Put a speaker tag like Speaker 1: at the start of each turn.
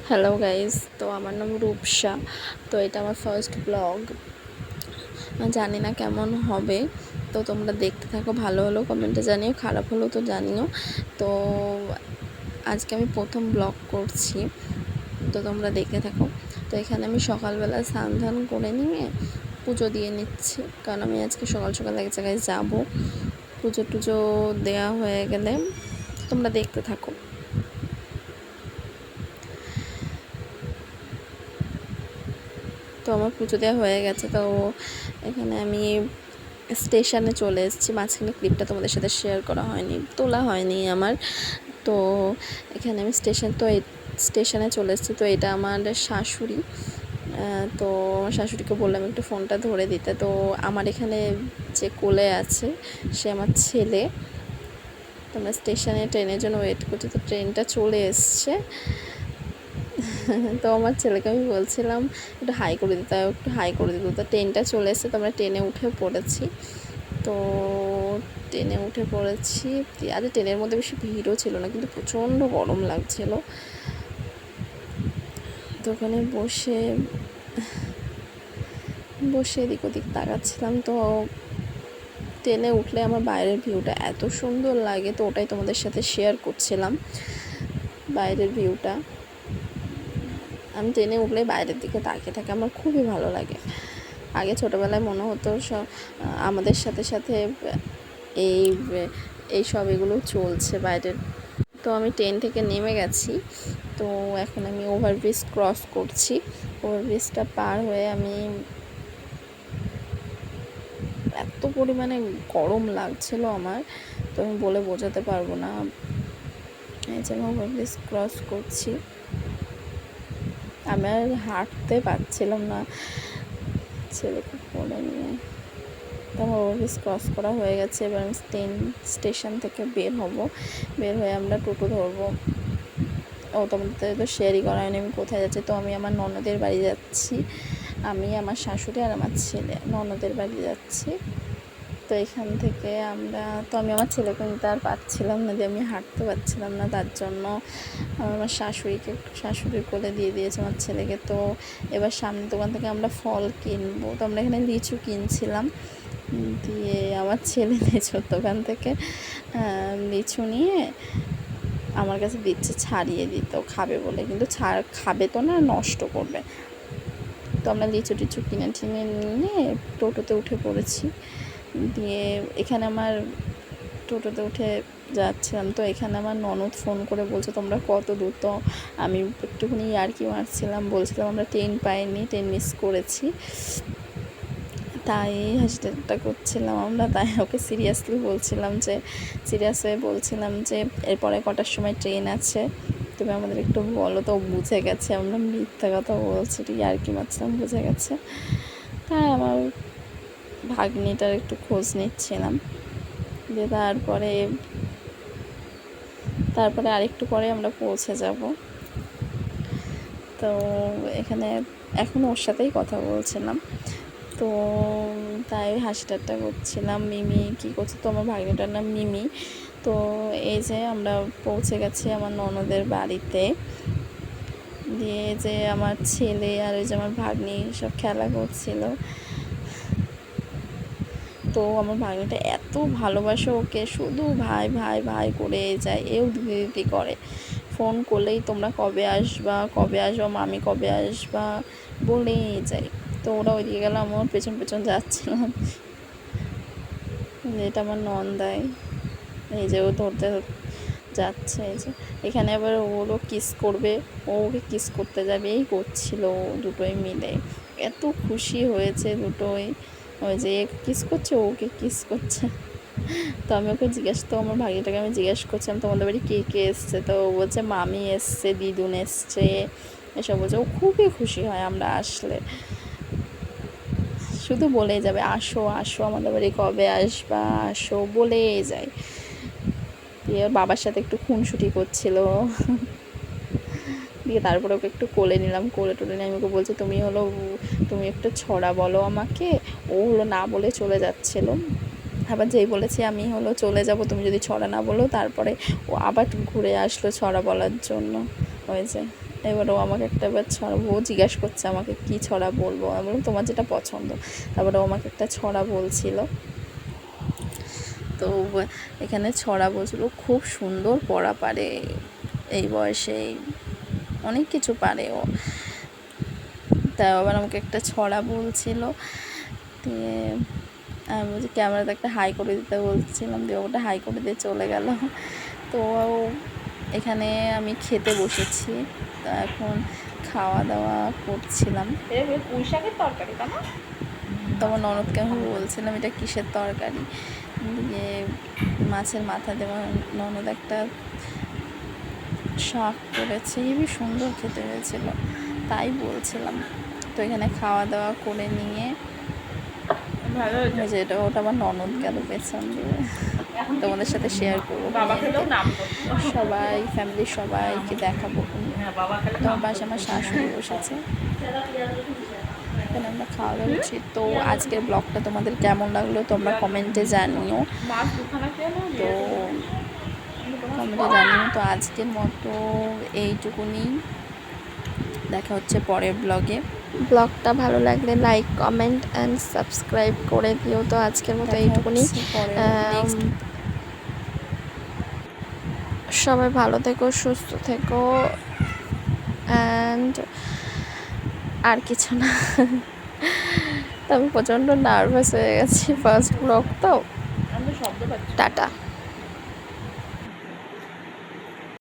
Speaker 1: Hello guys, তো আমার নাম রূপসা। তো এটা আমার ফার্স্ট ব্লগ। জানি না কেমন হবে, তো তোমরা দেখতে থাকো। ভালো হলেও কমেন্টে জানিও, খারাপ হলেও তো জানিও। তো আজকে আমি প্রথম ব্লগ করছি, তো তোমরা দেখতে থাকো। তো এখানে আমি সকালবেলা স্নান ধান করে নিয়ে পুজো দিয়ে নিচ্ছি, কারণ আমি আজকে সকাল সকাল এক জায়গায় যাবো। পুজো টুজো দেওয়া হয়ে গেলে তোমরা দেখতে থাকো। তো আমার পুজো দেওয়া হয়ে গেছে। তো এখানে আমি স্টেশনে চলে এসেছি। মাঝখানে ক্লিপটা তোমাদের সাথে শেয়ার করা হয়নি, তোলা হয়নি আমার। তো এখানে আমি স্টেশনে চলে এসেছি। তো এটা আমার শাশুড়ি। তো শাশুড়িকে বললাম একটু ফোনটা ধরে দিতে। তো আমার এখানে যে কোলে আছে সে আমার ছেলে। তো আমরা স্টেশনে ট্রেনের জন্য ওয়েট করছি। তো ট্রেনটা চলে এসছে। তো আমার ছেলেকে আমি বলছিলাম একটু হাই করে দিতে, একটু হাই করে দিত। তো ট্রেনটা চলে এসেছে, তো আমরা ট্রেনে উঠে পড়েছি। তো ট্রেনে উঠে পড়েছি। আর ট্রেনের মধ্যে বেশি ভিড়ও ছিল না, কিন্তু প্রচণ্ড গরম লাগছিল। তো ওখানে বসে এদিক ওদিক তাকাচ্ছিলাম। তো ট্রেনে উঠলে আমার বাইরের ভিউটা এত সুন্দর লাগে, তো ওটাই তোমাদের সাথে শেয়ার করছিলাম, বাইরের ভিউটা। আমি ট্রেনে উঠলে বাইরের দিকে তাকিয়ে থাকি, আমার খুবই ভালো লাগে। আগে ছোটোবেলায় মনে হতো আমাদের সাথে সাথে সব এগুলো চলছে বাইরের। তো আমি ট্রেন থেকে নেমে গেছি। তো এখন আমি ওভারব্রিজ ক্রস করছি। ওভারব্রিজটা পার হয়ে আমি এত পরিমাণে গরম লাগছিল আমার, তো আমি বলে বোঝাতে পারবো না। এই যে আমি ওভারব্রিজ ক্রস করছি, আমি আর হাঁটতে পারছিলাম না ছেলেকে পড়ে নিয়ে। তো আমার ওভারব্রিজ ক্রস করা হয়ে গেছে। এবার আমি স্টেশন থেকে বের হয়ে আমরা টোটো ধরবো। তোমাদের তো শেয়ারই করা হয়নি আমি কোথায় যাচ্ছি। তো আমি আমার ননদের বাড়ি যাচ্ছি, আমি আমার শাশুড়ি আর আমার ছেলে ননদের বাড়ি যাচ্ছি। তো এখান থেকে আমি আমার ছেলেকে নিতে আর পারছিলাম না, যে আমি হাঁটতে পারছিলাম না, তার জন্য আমার শাশুড়ির কোলে দিয়ে দিয়েছে আমার ছেলেকে। তো এবার সামনের দোকান থেকে আমরা ফল কিনবো। তো আমরা এখানে লিচু কিনছিলাম, দিয়ে আমার ছেলে লিচুর দোকান থেকে লিচু নিয়ে আমার কাছে দিচ্ছে, ছাড়িয়ে দিত খাবে বলে, কিন্তু খাবে তো না, নষ্ট করবে। তো আমরা লিচু টিচু কিনে নিয়ে টোটোতে উঠে পড়েছি। দিয়ে এখানে আমার টোটোতে উঠে যাচ্ছিলাম। তো এখানে আমার ননদ ফোন করে বলছে তোমরা কত দূর। তো আমি একটুখানি ইয়ার্কি মারছিলাম, বলছিলাম আমরা ট্রেন পাইনি, ট্রেন মিস করেছি, তাই হাসিটা করছিলাম আমরা। তাই ওকে সিরিয়াস হয়ে বলছিলাম যে এরপরে কটার সময় ট্রেন আছে, তুমি আমাদের একটু বলো। তো বুঝে গেছে আমরা মিথ্যা কথা বলছি, ইয়ার্কি মারছিলাম, বুঝে গেছে। তাই আমার ভাগ্নিটার একটু খোঁজ নিচ্ছিলাম। দিয়ে তারপরে আরেকটু পরে আমরা পৌঁছে যাব। তো এখানে এখন ওর সাথেই কথা বলছিলাম, তো তাই হাসি ঠাট্টা করছিলাম। মিমি কী করছে, তো আমার ভাগ্নিটার নাম মিমি। তো এই যে আমরা পৌঁছে গেছি আমার ননদের বাড়িতে। দিয়ে যে আমার ছেলে আর ওই যে আমার ভাগ্নি সব খেলা করছিল। তো আমার ভাগ্নিটা এত ভালোবাসে ওকে, শুধু ভাই ভাই ভাই করে যায়, এও দিদি দিদি করে। ফোন করলেই তোমরা কবে আসবা, মামি কবে আসবা বলেই যায়। তো ওরা ওইদিকে গেল, আমার পেছন পেছন যাচ্ছিলাম। এটা আমার নন্দাই, এই যে ও ধরতে যাচ্ছে। এই যে এখানে আবার ওরও কিস করবে, ওকে কিস করতে যাবে, এই করছিল দুটোই মিলে। এত খুশি হয়েছে দুটোই, ওই যে কিস করছে, ওকে কিস করছে। তো আমি ওকে আমার ভাগ্নিটাকে আমি জিজ্ঞেস করছিলাম তোমাদের বাড়ি কে কে এসছে। তো ও বলছে মামি এসছে, দিদুন এসছে, এসব বলছে। ও খুবই খুশি হয় আমরা আসলে, শুধু বলেই যাবে আসো আসো আমাদের বাড়ি কবে আসবা, আসো বলেই যায়। দিয়ে ওর বাবার সাথে একটু খুনসুটি করছিল। দিয়ে তারপরে ওকে একটু কোলে নিলাম, কোলে নিয়ে আমি ওকে বলছি তুমি একটু ছড়া বলো আমাকে। ও না বলে চলে যাচ্ছিলো। আবার যেই বলেছি আমি চলে যাব, তুমি যদি ছড়া না বলো, তারপরে ও আবার ঘুরে আসলো ছড়া বলার জন্য। ওই যে এবার ও আমাকে একটা এবার ছড়া, ও জিজ্ঞাসা করছে আমাকে কি ছড়া বলবো, আমি বললাম তোমার যেটা পছন্দ। তারপরে ও আমাকে একটা ছড়া বলছিল, তো এখানে ছড়া বলছিল, খুব সুন্দর পড়া পারে এই বয়সে, অনেক কিছু পারে ও। তা আবার আমাকে একটা ছড়া বলছিল, দিয়ে আমি বলছি ক্যামেরাতে একটা হাই করে দিতে বলছিলাম, দিয়ে ওটা হাই করে দিয়ে চলে গেল। তো এখানে আমি খেতে বসেছি, তো এখন খাওয়া দাওয়া করছিলাম।
Speaker 2: পুঁই শাকের তরকারি তা না?
Speaker 1: তখন ননদকে আমি বলছিলাম এটা কিসের তরকারি, দিয়ে মাছের মাথা দেওয়া ননদ একটা শাক করেছে, হেবি সুন্দর খেতে হয়েছিল, তাই বলছিলাম। তো এখানে খাওয়া দাওয়া করে নিয়ে
Speaker 2: ভালো হয়েছে।
Speaker 1: যেটা ওটা আমার ননদ গেল পেছন দিয়ে, তোমাদের সাথে শেয়ার করবো।
Speaker 2: বাবা খেলেও নাম করতো।
Speaker 1: সবাই ফ্যামিলির সবাইকে দেখাবো।
Speaker 2: বাবা খেলে
Speaker 1: তোমার পাশে আমার শাশুড়ি বসেছে, এখানে আমরা খাওয়া দাওয়া করছি। তো আজকের ব্লগটা তোমাদের কেমন লাগলো তোমরা কমেন্টে জানিও,
Speaker 2: মাছ দুখানা খেলো।
Speaker 1: তো কমেন্টে জানিও। তো আজকের মতো এইটুকুনি, দেখা হচ্ছে পরের ব্লগে। ব্লগটা ভালো লাগলে লাইক কমেন্ট অ্যান্ড সাবস্ক্রাইব করে দিও। তো আজকের মতো এইটুকুনি, সবাই ভালো থেকো, সুস্থ থেকো, অ্যান্ড আর কিছু না। তো আমি প্রচণ্ড নার্ভাস হয়ে গেছি, ফার্স্ট ব্লগ তো।
Speaker 2: শব্দ পাচ্ছি।
Speaker 1: টাটা।